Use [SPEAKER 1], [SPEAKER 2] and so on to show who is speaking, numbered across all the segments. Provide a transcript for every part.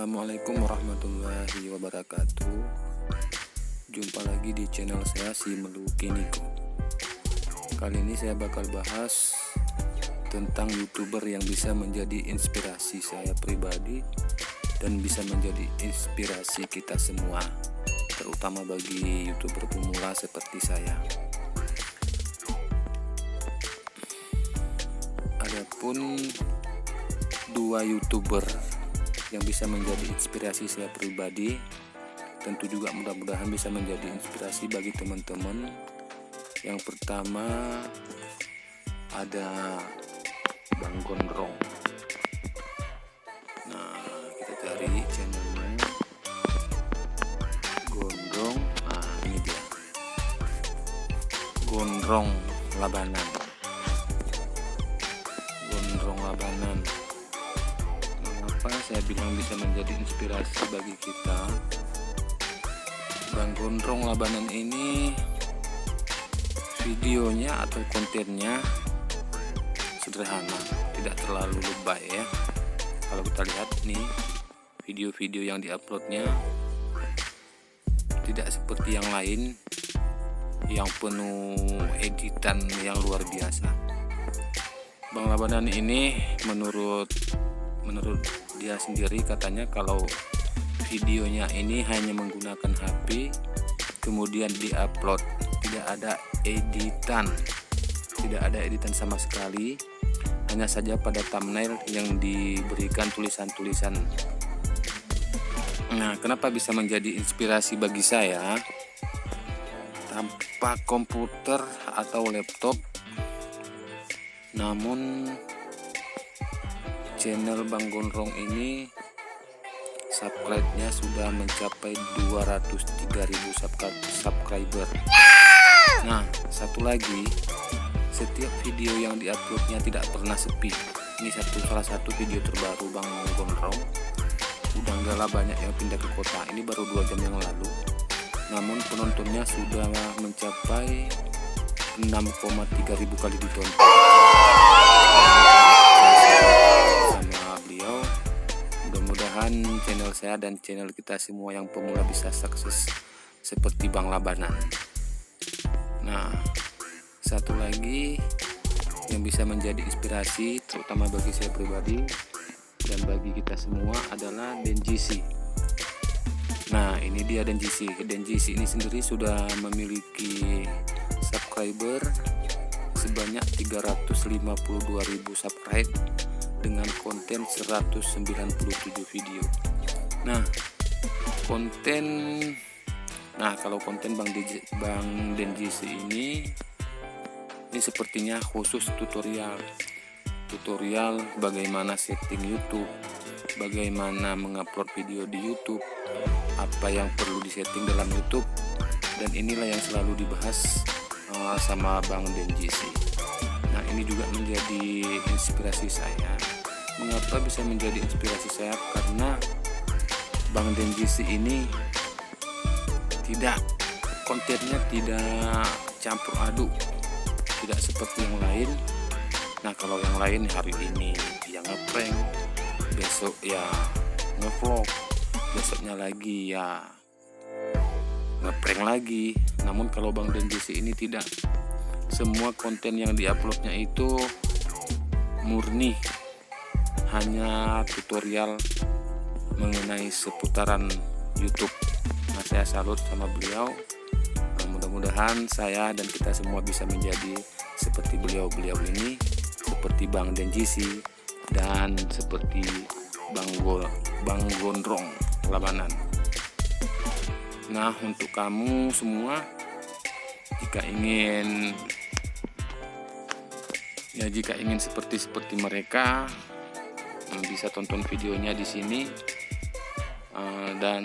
[SPEAKER 1] Assalamualaikum warahmatullahi wabarakatuh. Jumpa lagi di channel saya Si Meluki Niko. Kali ini saya bakal bahas tentang YouTuber yang bisa menjadi inspirasi saya pribadi dan bisa menjadi inspirasi kita semua, terutama bagi YouTuber pemula seperti saya. Adapun dua YouTuber yang bisa menjadi inspirasi saya pribadi, tentu juga mudah-mudahan bisa menjadi inspirasi bagi teman-teman. Yang pertama ada Bang Gondrong. Nah, kita cari channelnya Gondrong. Nah, ini dia, Gondrong Labanan. Gondrong Labanan. Mengapa saya bilang bisa menjadi inspirasi bagi kita? Bang Gondrong Labanan ini videonya atau kontennya sederhana, tidak terlalu lebay ya. Kalau kita lihat nih, video-video yang diuploadnya tidak seperti yang lain yang penuh editan yang luar biasa. Bang Labanan ini menurut dia sendiri katanya kalau videonya ini hanya menggunakan HP kemudian diupload, tidak ada editan sama sekali, hanya saja pada thumbnail yang diberikan tulisan-tulisan. Nah, kenapa bisa menjadi inspirasi bagi saya? Tanpa komputer atau laptop, namun channel Bang Gondrong ini subscribe-nya sudah mencapai 203.000 subscriber. Nah, satu lagi, setiap video yang diuploadnya tidak pernah sepi. Ini salah satu video terbaru Bang Gondrong. Udah enggak lah banyak yang pindah ke kota. Ini baru 2 jam yang lalu. Namun penontonnya sudah mencapai 6,3 ribu kali ditonton. Mudah-mudahan channel saya dan channel kita semua yang pemula bisa sukses seperti Bang Labanan. Nah, satu lagi yang bisa menjadi inspirasi terutama bagi saya pribadi dan bagi kita semua adalah Denjisi. Nah, ini dia Denjisi. Denjisi ini sendiri sudah memiliki subscriber sebanyak 352.000 subscribe dengan konten 197 video. Kalau konten Bang Denjisi ini sepertinya khusus tutorial bagaimana setting YouTube, bagaimana mengupload video di YouTube, apa yang perlu disetting dalam YouTube, dan inilah yang selalu dibahas sama Bang Denjisi. Nah, ini juga menjadi inspirasi saya. Mengapa bisa menjadi inspirasi saya? Karena Bang Denjisi ini kontennya tidak campur aduk, tidak seperti yang lain. Nah, kalau yang lain hari ini ya ngeprank, besok ya ngevlog, besoknya lagi ya ngeprank lagi. Namun kalau Bang Denjisi ini tidak. Semua konten yang diuploadnya itu murni hanya tutorial mengenai seputaran YouTube. Nah, saya salut sama beliau. Nah, mudah-mudahan saya dan kita semua bisa menjadi seperti beliau ini, seperti Bang Denjisi dan seperti Bang Gondrong Labanan. Nah, untuk kamu semua, jika ingin seperti mereka, bisa tonton videonya di sini, dan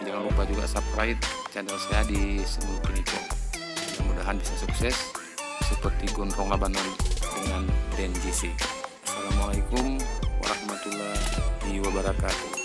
[SPEAKER 1] jangan lupa juga subscribe channel saya di Si Meluki Niko. Mudah-mudahan bisa sukses seperti Gondrong Labanan dengan Denjisi. Assalamualaikum warahmatullahi wabarakatuh.